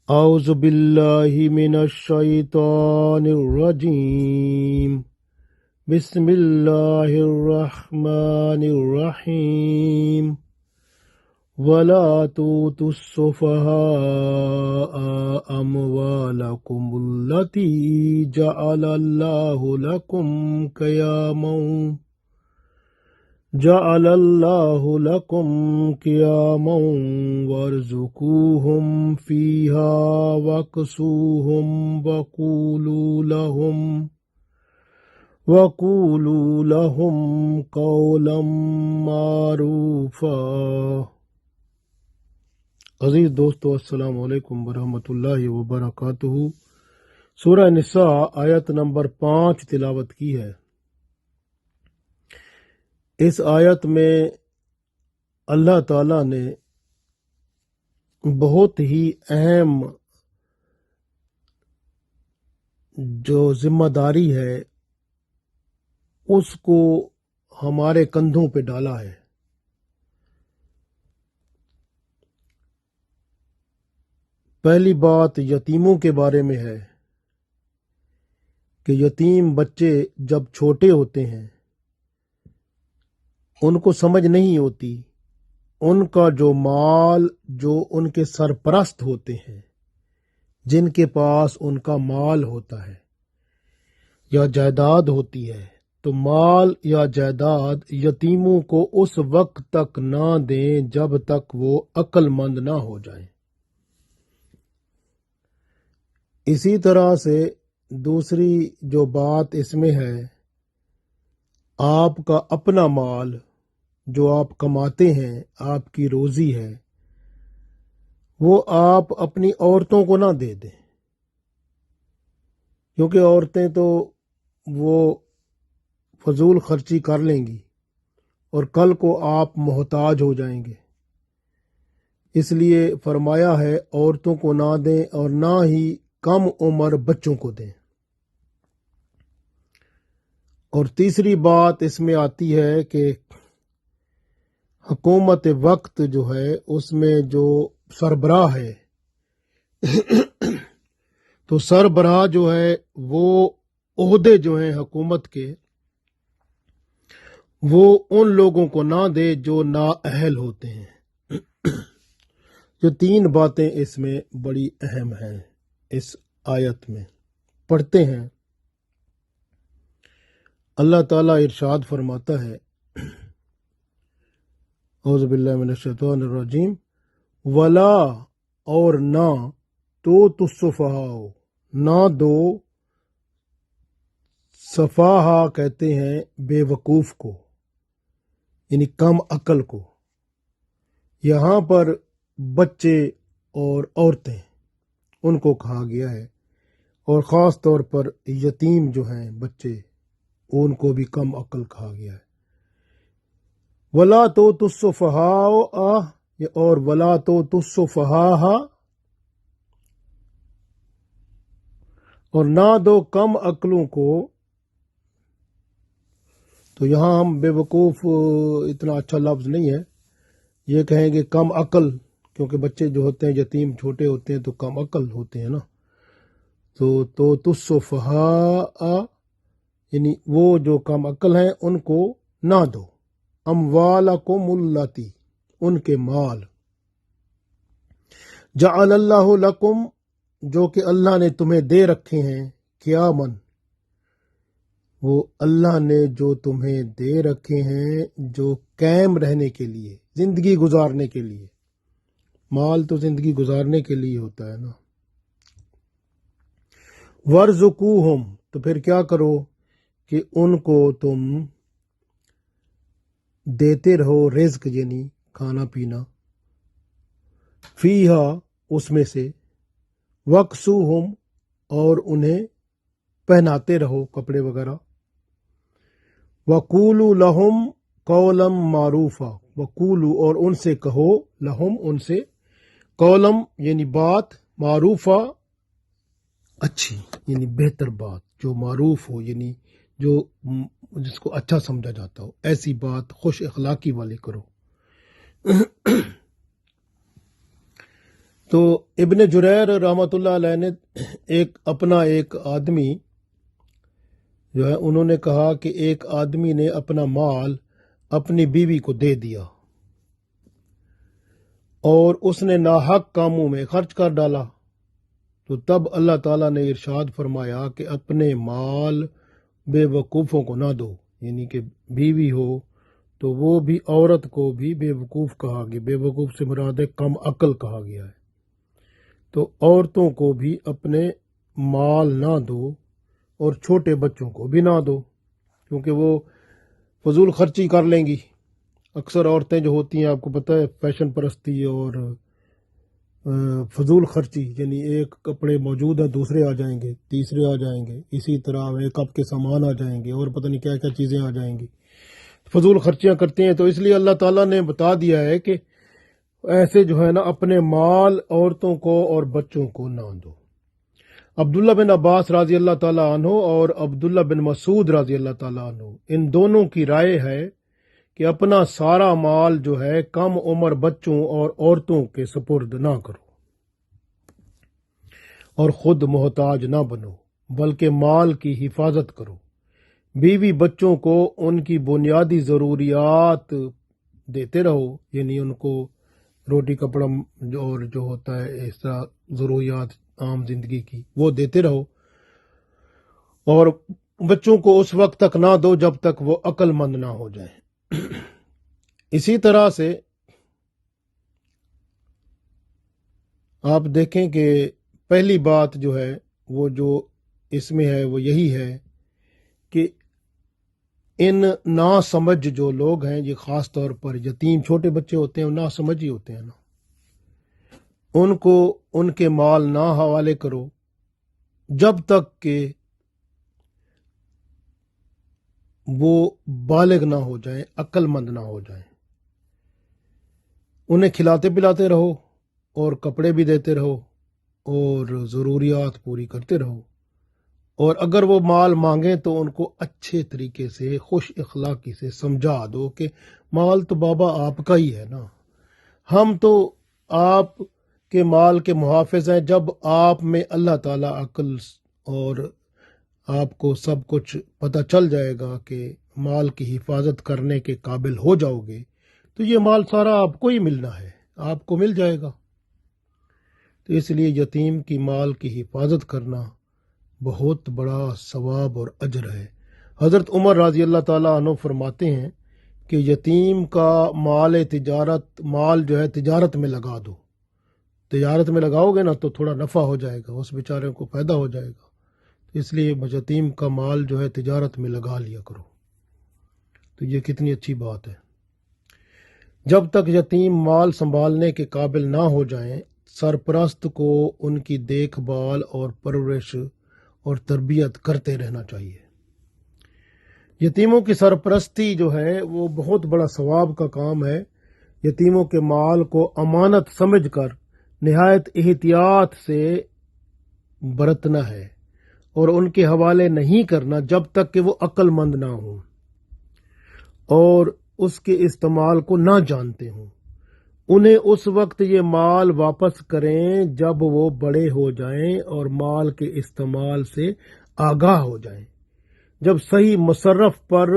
اعوذ باللہ من الشیطان الرجیم بسم اللہ الرحمن الرحیم ولا تؤتوا السفهاء اموالکم التي جعل اللہ لکم قیاما وارزقوہم فیہا واکسوہم وقولوا لہم قولا معروفا۔ عزیز دوستو، السلام علیکم ورحمۃ اللہ وبرکاتہ۔ سورہ نساء آیت نمبر 5 تلاوت کی ہے۔ اس آیت میں اللہ تعالیٰ نے بہت ہی اہم جو ذمہ داری ہے اس کو ہمارے کندھوں پہ ڈالا ہے۔ پہلی بات یتیموں کے بارے میں ہے کہ یتیم بچے جب چھوٹے ہوتے ہیں ان کو سمجھ نہیں ہوتی، ان کا جو مال جو ان کے سرپرست ہوتے ہیں، جن کے پاس ان کا مال ہوتا ہے یا جائیداد ہوتی ہے، تو مال یا جائیداد یتیموں کو اس وقت تک نہ دیں جب تک وہ عقل مند نہ ہو جائیں۔ اسی طرح سے دوسری جو بات اس میں ہے، آپ کا اپنا مال جو آپ کماتے ہیں، آپ کی روزی ہے، وہ آپ اپنی عورتوں کو نہ دے دیں، کیونکہ عورتیں تو وہ فضول خرچی کر لیں گی اور کل کو آپ محتاج ہو جائیں گے۔ اس لیے فرمایا ہے عورتوں کو نہ دیں اور نہ ہی کم عمر بچوں کو دیں۔ اور تیسری بات اس میں آتی ہے کہ حکومت وقت جو ہے اس میں جو سربراہ ہے تو سربراہ جو ہے وہ عہدے جو ہیں حکومت کے وہ ان لوگوں کو نہ دے جو نااہل ہوتے ہیں۔ جو 3 باتیں اس میں بڑی اہم ہیں اس آیت میں، پڑھتے ہیں۔ اللہ تعالیٰ ارشاد فرماتا ہے، اعوذ باللہ من الشیطان الرجیم، ولا اور نہ تو السفہاء، نہ دو، سفاہا کہتے ہیں بے وقوف کو، یعنی کم عقل کو۔ یہاں پر بچے اور عورتیں ان کو کہا گیا ہے، اور خاص طور پر یتیم جو ہیں بچے ان کو بھی کم عقل کہا گیا ہے۔ ولا تو السفہاء اور ولا تو السفہاء، اور نہ دو کم عقلوں کو۔ تو یہاں ہم بے وقوف اتنا اچھا لفظ نہیں ہے، یہ کہیں گے کم عقل، کیونکہ بچے جو ہوتے ہیں یتیم چھوٹے ہوتے ہیں تو کم عقل ہوتے ہیں نا۔ تو السفہاء یعنی وہ جو کم عقل ہیں ان کو نہ دو، اموالکم اللاتی، ان کے مال، جعل اللہ لکم، جو کہ اللہ نے تمہیں دے رکھے ہیں، قیاماً، وہ اللہ نے جو تمہیں دے رکھے ہیں جو قائم رہنے کے لیے، زندگی گزارنے کے لیے۔ مال تو زندگی گزارنے کے لیے ہوتا ہے نا۔ وارزقوہم، تو پھر کیا کرو کہ ان کو تم دیتے رہو رزق، یعنی کھانا پینا، فیہا، اس میں سے، وکسوہم، اور انہیں پہناتے رہو کپڑے وغیرہ، وقولوا لہم قولا معروفا، وقولوا، اور ان سے کہو، لہم، ان سے، قولم یعنی بات، معروفہ اچھی، یعنی بہتر بات، جو معروف ہو، یعنی جو جس کو اچھا سمجھا جاتا ہو، ایسی بات خوش اخلاقی والی کرو۔ تو ابن جریر رحمۃ اللہ علیہ نے ایک آدمی جو ہے انہوں نے کہا کہ ایک آدمی نے اپنا مال اپنی بیوی کو دے دیا اور اس نے ناحق کاموں میں خرچ کر ڈالا، تو تب اللہ تعالیٰ نے ارشاد فرمایا کہ اپنے مال بے وقوفوں کو نہ دو، یعنی کہ بیوی ہو تو وہ بھی عورت کو بھی بے وقوف کہا گیا، بے وقوف سے مراد ہے کم عقل کہا گیا ہے، تو عورتوں کو بھی اپنے مال نہ دو اور چھوٹے بچوں کو بھی نہ دو، کیونکہ وہ فضول خرچی کر لیں گی۔ اکثر عورتیں جو ہوتی ہیں آپ کو پتہ ہے فیشن پرستی اور فضول خرچی، یعنی ایک کپڑے موجود ہیں دوسرے آ جائیں گے، تیسرے آ جائیں گے، اسی طرح میک اپ کے سامان آ جائیں گے اور پتہ نہیں کیا کیا چیزیں آ جائیں گی، فضول خرچیاں کرتے ہیں۔ تو اس لیے اللہ تعالیٰ نے بتا دیا ہے کہ ایسے جو ہے نا اپنے مال عورتوں کو اور بچوں کو نہ دو۔ عبداللہ بن عباس رضی اللہ تعالیٰ عنہ اور عبداللہ بن مسعود رضی اللہ تعالیٰ عنہ، ان دونوں کی رائے ہے کہ اپنا سارا مال جو ہے کم عمر بچوں اور عورتوں کے سپرد نہ کرو اور خود محتاج نہ بنو، بلکہ مال کی حفاظت کرو۔ بیوی بچوں کو ان کی بنیادی ضروریات دیتے رہو، یعنی ان کو روٹی کپڑا اور جو ہوتا ہے اس طرح ضروریات عام زندگی کی وہ دیتے رہو، اور بچوں کو اس وقت تک نہ دو جب تک وہ عقل مند نہ ہو جائیں۔ اسی طرح سے آپ دیکھیں کہ پہلی بات جو ہے وہ جو اس میں ہے وہ یہی ہے کہ ان ناسمجھ جو لوگ ہیں، یہ خاص طور پر یتیم چھوٹے بچے ہوتے ہیں، ناسمجھ ہی ہوتے ہیں نا، ان کو ان کے مال نہ حوالے کرو جب تک کہ وہ بالغ نہ ہو جائیں، عقل مند نہ ہو جائیں۔ انہیں کھلاتے پلاتے رہو اور کپڑے بھی دیتے رہو اور ضروریات پوری کرتے رہو، اور اگر وہ مال مانگیں تو ان کو اچھے طریقے سے خوش اخلاقی سے سمجھا دو کہ مال تو بابا آپ کا ہی ہے نا، ہم تو آپ کے مال کے محافظ ہیں۔ جب آپ میں اللہ تعالیٰ عقل اور آپ کو سب کچھ پتہ چل جائے گا کہ مال کی حفاظت کرنے کے قابل ہو جاؤ گے تو یہ مال سارا آپ کو ہی ملنا ہے، آپ کو مل جائے گا۔ تو اس لیے یتیم کی مال کی حفاظت کرنا بہت بڑا ثواب اور اجر ہے۔ حضرت عمر رضی اللہ تعالیٰ عنہ فرماتے ہیں کہ یتیم کا مال جو ہے تجارت میں لگا دو، تجارت میں لگاؤ گے نا تو تھوڑا نفع ہو جائے گا، اس بیچارے کو فائدہ ہو جائے گا، اس لیے یتیم کا مال جو ہے تجارت میں لگا لیا کرو۔ تو یہ کتنی اچھی بات ہے۔ جب تک یتیم مال سنبھالنے کے قابل نہ ہو جائیں، سرپرست کو ان کی دیکھ بھال اور پرورش اور تربیت کرتے رہنا چاہیے۔ یتیموں کی سرپرستی جو ہے وہ بہت بڑا ثواب کا کام ہے۔ یتیموں کے مال کو امانت سمجھ کر نہایت احتیاط سے برتنا ہے اور ان کے حوالے نہیں کرنا جب تک کہ وہ عقل مند نہ ہوں اور اس کے استعمال کو نہ جانتے ہوں۔ انہیں اس وقت یہ مال واپس کریں جب وہ بڑے ہو جائیں اور مال کے استعمال سے آگاہ ہو جائیں، جب صحیح مصرف پر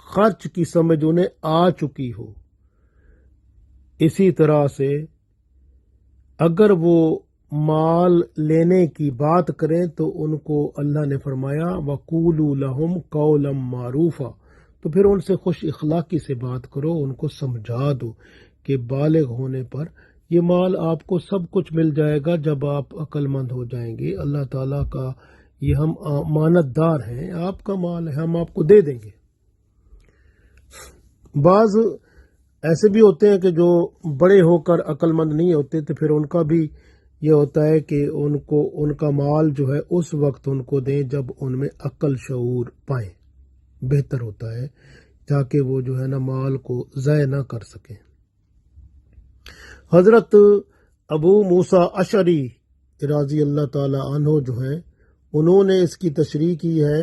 خرچ کی سمجھ انہیں آ چکی ہو۔ اسی طرح سے اگر وہ مال لینے کی بات کریں تو ان کو اللہ نے فرمایا وَقُولُوا لَهُمْ قَوْلًا مَّعْرُوفًا، تو پھر ان سے خوش اخلاقی سے بات کرو، ان کو سمجھا دو کہ بالغ ہونے پر یہ مال آپ کو سب کچھ مل جائے گا جب آپ عقل مند ہو جائیں گے۔ اللہ تعالیٰ کا یہ ہم امانت دار ہیں، آپ کا مال ہے، ہم آپ کو دے دیں گے۔ بعض ایسے بھی ہوتے ہیں کہ جو بڑے ہو کر عقل مند نہیں ہوتے، تو پھر ان کا بھی یہ ہوتا ہے کہ ان کو ان کا مال جو ہے اس وقت ان کو دیں جب ان میں عقل شعور پائیں، بہتر ہوتا ہے، تاکہ وہ جو ہے نا مال کو ضائع نہ کر سکیں۔ حضرت ابو موسیٰ اشعری رضی اللہ تعالی عنہ جو ہیں انہوں نے اس کی تشریح کی ہے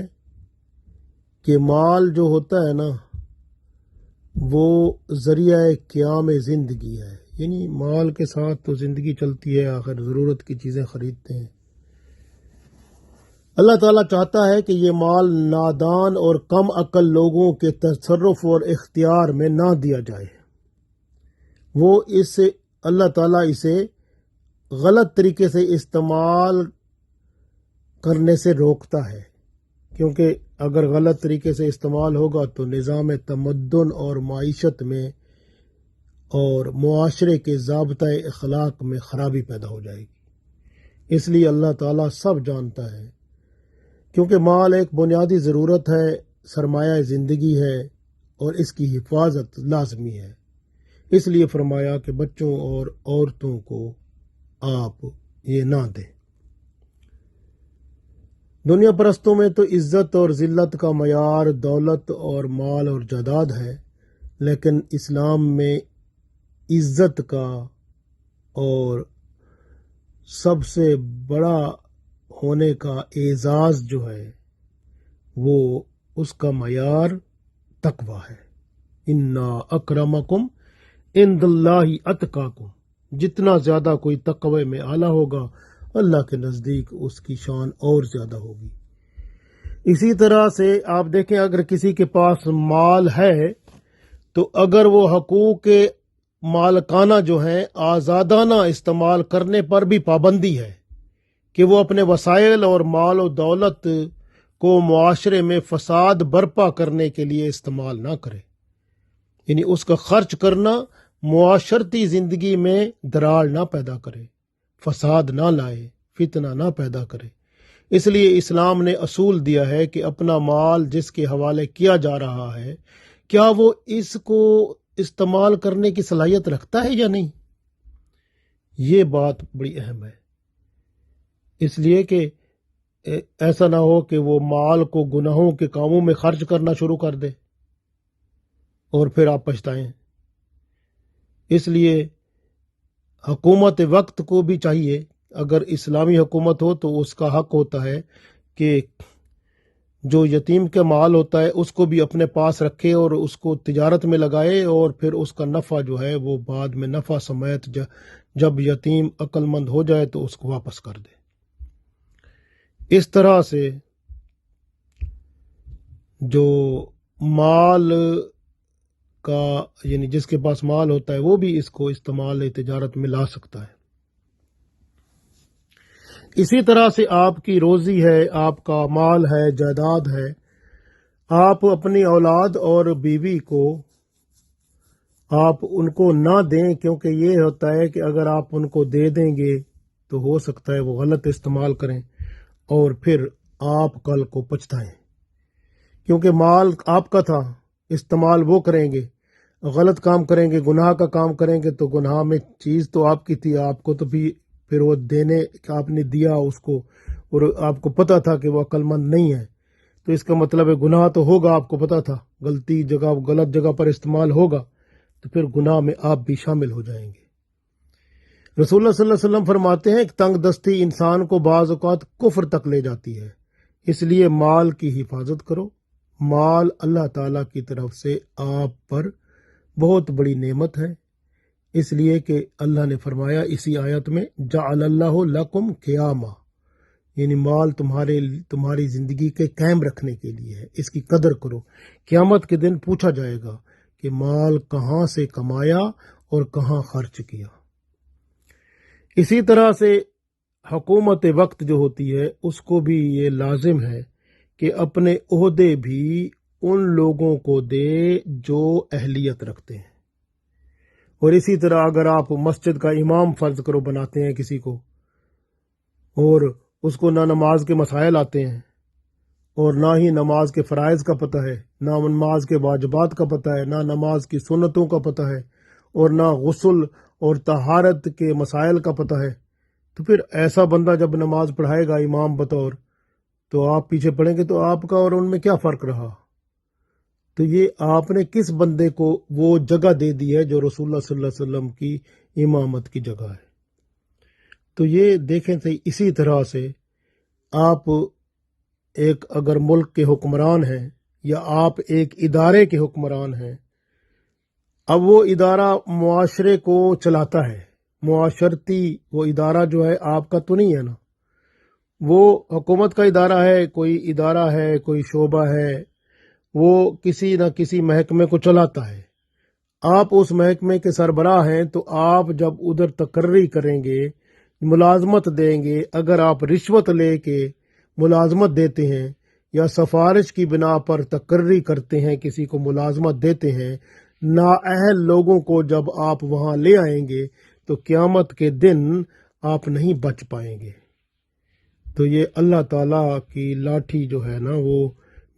کہ مال جو ہوتا ہے نا وہ ذریعہ قیام زندگی ہے، یعنی مال کے ساتھ تو زندگی چلتی ہے، آخر ضرورت کی چیزیں خریدتے ہیں۔ اللہ تعالیٰ چاہتا ہے کہ یہ مال نادان اور کم عقل لوگوں کے تصرف اور اختیار میں نہ دیا جائے۔ اللہ تعالیٰ اسے غلط طریقے سے استعمال کرنے سے روکتا ہے، کیونکہ اگر غلط طریقے سے استعمال ہوگا تو نظام تمدن اور معیشت میں اور معاشرے کے ضابطۂ اخلاق میں خرابی پیدا ہو جائے گی۔ اس لیے اللہ تعالیٰ سب جانتا ہے، کیونکہ مال ایک بنیادی ضرورت ہے، سرمایہ زندگی ہے اور اس کی حفاظت لازمی ہے۔ اس لیے فرمایا کہ بچوں اور عورتوں کو آپ یہ نہ دیں۔ دنیا پرستوں میں تو عزت اور ذلت کا معیار دولت اور مال اور جائیداد ہے، لیکن اسلام میں عزت کا اور سب سے بڑا ہونے کا اعزاز جو ہے وہ اس کا معیار تقوی ہے۔ انا اکرمکم عند اللہ اتقاکم، جتنا زیادہ کوئی تقوی میں اعلیٰ ہوگا اللہ کے نزدیک اس کی شان اور زیادہ ہوگی۔ اسی طرح سے آپ دیکھیں، اگر کسی کے پاس مال ہے تو اگر وہ حقوق کے مالکانہ جو ہیں آزادانہ استعمال کرنے پر بھی پابندی ہے کہ وہ اپنے وسائل اور مال و دولت کو معاشرے میں فساد برپا کرنے کے لیے استعمال نہ کرے، یعنی اس کا خرچ کرنا معاشرتی زندگی میں دراڑ نہ پیدا کرے، فساد نہ لائے، فتنہ نہ پیدا کرے۔ اس لیے اسلام نے اصول دیا ہے کہ اپنا مال جس کے حوالے کیا جا رہا ہے کیا وہ اس کو استعمال کرنے کی صلاحیت رکھتا ہے یا نہیں، یہ بات بڑی اہم ہے۔ اس لیے کہ ایسا نہ ہو کہ وہ مال کو گناہوں کے کاموں میں خرچ کرنا شروع کر دے اور پھر آپ پچھتائیں۔ اس لیے حکومت وقت کو بھی چاہیے، اگر اسلامی حکومت ہو تو اس کا حق ہوتا ہے کہ جو یتیم کا مال ہوتا ہے اس کو بھی اپنے پاس رکھے اور اس کو تجارت میں لگائے، اور پھر اس کا نفع جو ہے وہ بعد میں نفع سمیت جب یتیم عقل مند ہو جائے تو اس کو واپس کر دے۔ اس طرح سے جو مال کا یعنی جس کے پاس مال ہوتا ہے وہ بھی اس کو استعمال تجارت میں لا سکتا ہے۔ اسی طرح سے آپ کی روزی ہے، آپ کا مال ہے، جائیداد ہے، آپ اپنی اولاد اور بیوی کو آپ ان کو نہ دیں، کیونکہ یہ ہوتا ہے کہ اگر آپ ان کو دے دیں گے تو ہو سکتا ہے وہ غلط استعمال کریں اور پھر آپ کل کو پچھتائیں، کیونکہ مال آپ کا تھا، استعمال وہ کریں گے، غلط کام کریں گے، گناہ کا کام کریں گے تو گناہ میں چیز تو آپ کی تھی، آپ کو تو بھی پھر وہ دینے آپ نے دیا اس کو اور آپ کو پتا تھا کہ وہ عقل مند نہیں ہے، تو اس کا مطلب ہے گناہ تو ہوگا، آپ کو پتا تھا، غلط جگہ پر استعمال ہوگا تو پھر گناہ میں آپ بھی شامل ہو جائیں گے۔ رسول اللہ صلی اللہ علیہ وسلم فرماتے ہیں کہ تنگ دستی انسان کو بعض اوقات کفر تک لے جاتی ہے، اس لیے مال کی حفاظت کرو۔ مال اللہ تعالیٰ کی طرف سے آپ پر بہت بڑی نعمت ہے، اس لیے کہ اللہ نے فرمایا اسی آیت میں جعل اللہ لکم قیاما، یعنی مال تمہاری زندگی کے قائم رکھنے کے لیے ہے، اس کی قدر کرو۔ قیامت کے دن پوچھا جائے گا کہ مال کہاں سے کمایا اور کہاں خرچ کیا۔ اسی طرح سے حکومت وقت جو ہوتی ہے اس کو بھی یہ لازم ہے کہ اپنے عہدے بھی ان لوگوں کو دے جو اہلیت رکھتے ہیں، اور اسی طرح اگر آپ مسجد کا امام فرض کرو بناتے ہیں کسی کو اور اس کو نہ نماز کے مسائل آتے ہیں اور نہ ہی نماز کے فرائض کا پتہ ہے، نہ نماز کے واجبات کا پتہ ہے، نہ نماز کی سنتوں کا پتہ ہے، اور نہ غسل اور طہارت کے مسائل کا پتہ ہے، تو پھر ایسا بندہ جب نماز پڑھائے گا امام بطور تو آپ پیچھے پڑیں گے تو آپ کا اور ان میں کیا فرق رہا؟ تو یہ آپ نے کس بندے کو وہ جگہ دے دی ہے جو رسول اللہ صلی اللہ علیہ وسلم کی امامت کی جگہ ہے۔ تو یہ دیکھیں تو اسی طرح سے آپ ایک اگر ملک کے حکمران ہیں یا آپ ایک ادارے کے حکمران ہیں، اب وہ ادارہ معاشرے کو چلاتا ہے، معاشرتی وہ ادارہ جو ہے آپ کا تو نہیں ہے نا، وہ حکومت کا ادارہ ہے، کوئی ادارہ ہے، کوئی شعبہ ہے، وہ کسی نہ کسی محکمے کو چلاتا ہے۔ آپ اس محکمے کے سربراہ ہیں تو آپ جب ادھر تقرری کریں گے، ملازمت دیں گے، اگر آپ رشوت لے کے ملازمت دیتے ہیں یا سفارش کی بنا پر تقرری کرتے ہیں، کسی کو ملازمت دیتے ہیں، نااہل لوگوں کو جب آپ وہاں لے آئیں گے تو قیامت کے دن آپ نہیں بچ پائیں گے۔ تو یہ اللہ تعالیٰ کی لاٹھی جو ہے نا وہ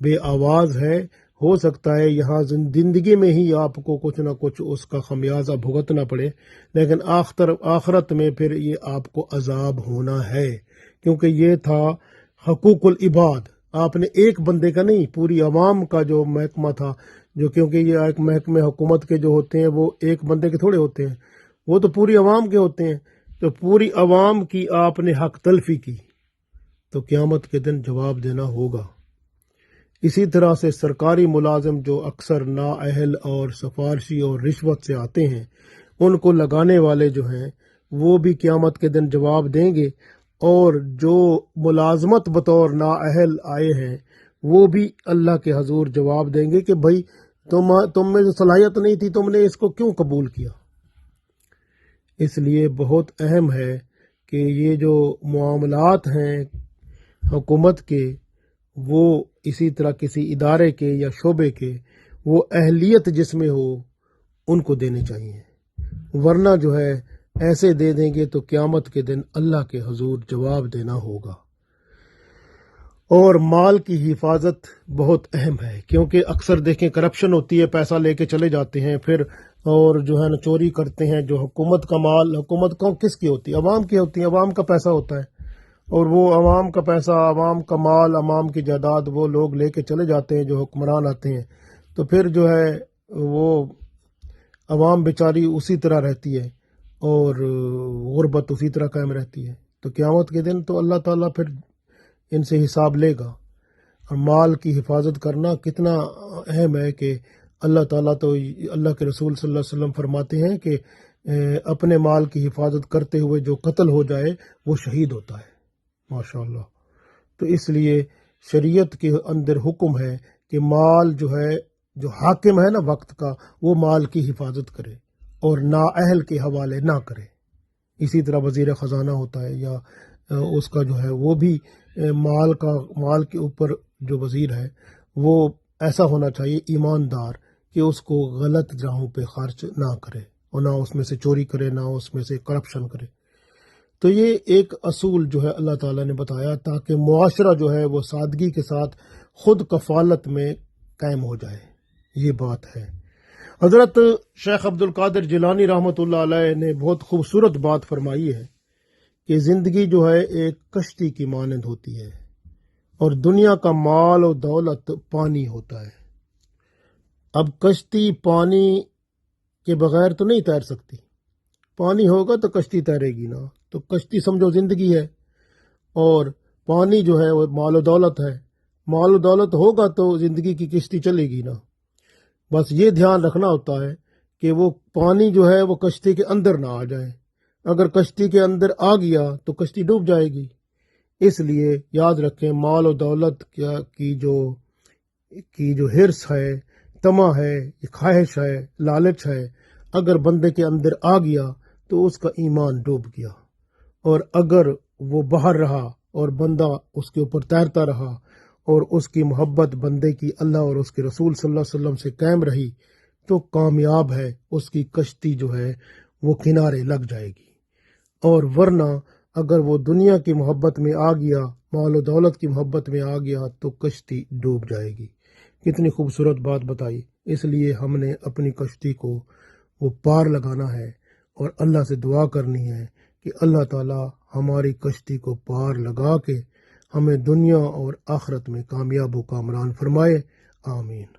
بے آواز ہے۔ ہو سکتا ہے یہاں زندگی میں ہی آپ کو کچھ نہ کچھ اس کا خمیازہ بھگتنا پڑے، لیکن آخرت میں پھر یہ آپ کو عذاب ہونا ہے، کیونکہ یہ تھا حقوق العباد۔ آپ نے ایک بندے کا نہیں، پوری عوام کا جو محکمہ تھا، جو کیونکہ یہ ایک محکمے حکومت کے جو ہوتے ہیں وہ ایک بندے کے تھوڑے ہوتے ہیں، وہ تو پوری عوام کے ہوتے ہیں، تو پوری عوام کی آپ نے حق تلفی کی تو قیامت کے دن جواب دینا ہوگا۔ اسی طرح سے سرکاری ملازم جو اکثر نااہل اور سفارشی اور رشوت سے آتے ہیں، ان کو لگانے والے جو ہیں وہ بھی قیامت کے دن جواب دیں گے، اور جو ملازمت بطور نااہل آئے ہیں وہ بھی اللہ کے حضور جواب دیں گے کہ بھائی تم میں جو صلاحیت نہیں تھی، تم نے اس کو کیوں قبول کیا۔ اس لیے بہت اہم ہے کہ یہ جو معاملات ہیں حکومت کے، وہ اسی طرح کسی ادارے کے یا شعبے کے، وہ اہلیت جس میں ہو ان کو دینے چاہیے، ورنہ جو ہے ایسے دے دیں گے تو قیامت کے دن اللہ کے حضور جواب دینا ہوگا۔ اور مال کی حفاظت بہت اہم ہے، کیونکہ اکثر دیکھیں کرپشن ہوتی ہے، پیسہ لے کے چلے جاتے ہیں پھر، اور جو ہے نا چوری کرتے ہیں۔ جو حکومت کا مال، حکومت کس کی ہوتی ہے؟ عوام کی ہوتی ہے، عوام کا پیسہ ہوتا ہے، اور وہ عوام کا پیسہ، عوام کا مال، عوام کی جائیداد وہ لوگ لے کے چلے جاتے ہیں جو حکمران آتے ہیں، تو پھر جو ہے وہ عوام بیچاری اسی طرح رہتی ہے اور غربت اسی طرح قائم رہتی ہے۔ تو قیامت کے دن تو اللہ تعالیٰ پھر ان سے حساب لے گا۔ اور مال کی حفاظت کرنا کتنا اہم ہے کہ اللہ تعالیٰ تو، اللہ کے رسول صلی اللہ علیہ وسلم فرماتے ہیں کہ اپنے مال کی حفاظت کرتے ہوئے جو قتل ہو جائے وہ شہید ہوتا ہے۔ ماشاء اللہ۔ تو اس لیے شریعت کے اندر حکم ہے کہ مال جو ہے، جو حاکم ہے نا وقت کا، وہ مال کی حفاظت کرے اور نااہل کے حوالے نہ کرے۔ اسی طرح وزیر خزانہ ہوتا ہے یا اس کا جو ہے وہ بھی مال کے اوپر جو وزیر ہے وہ ایسا ہونا چاہیے ایماندار کہ اس کو غلط جگہوں پہ خرچ نہ کرے اور نہ اس میں سے چوری کرے، نہ اس میں سے کرپشن کرے۔ تو یہ ایک اصول جو ہے اللہ تعالیٰ نے بتایا تاکہ معاشرہ جو ہے وہ سادگی کے ساتھ خود کفالت میں قائم ہو جائے، یہ بات ہے۔ حضرت شیخ عبد القادر جیلانی رحمۃ اللہ علیہ نے بہت خوبصورت بات فرمائی ہے کہ زندگی جو ہے ایک کشتی کی مانند ہوتی ہے، اور دنیا کا مال و دولت پانی ہوتا ہے۔ اب کشتی پانی کے بغیر تو نہیں تیر سکتی، پانی ہوگا تو کشتی تیرے گی نا، تو کشتی سمجھو زندگی ہے، اور پانی جو ہے وہ مال و دولت ہے، مال و دولت ہوگا تو زندگی کی کشتی چلے گی نا۔ بس یہ دھیان رکھنا ہوتا ہے کہ وہ پانی جو ہے وہ کشتی کے اندر نہ آ جائے، اگر کشتی کے اندر آ گیا تو کشتی ڈوب جائے گی۔ اس لیے یاد رکھیں مال و دولت کی جو حرص ہے، طمع ہے، خواہش ہے، لالچ ہے، اگر بندے کے اندر آ گیا تو اس کا ایمان ڈوب گیا، اور اگر وہ باہر رہا اور بندہ اس کے اوپر تیرتا رہا اور اس کی محبت بندے کی اللہ اور اس کے رسول صلی اللہ علیہ وسلم سے قائم رہی تو کامیاب ہے، اس کی کشتی جو ہے وہ کنارے لگ جائے گی۔ اور ورنہ اگر وہ دنیا کی محبت میں آ گیا، مال و دولت کی محبت میں آ گیا تو کشتی ڈوب جائے گی۔ کتنی خوبصورت بات بتائی۔ اس لیے ہم نے اپنی کشتی کو وہ پار لگانا ہے اور اللہ سے دعا کرنی ہے کہ اللہ تعالی ہماری کشتی کو پار لگا کے ہمیں دنیا اور آخرت میں کامیاب و کامران فرمائے۔ آمین۔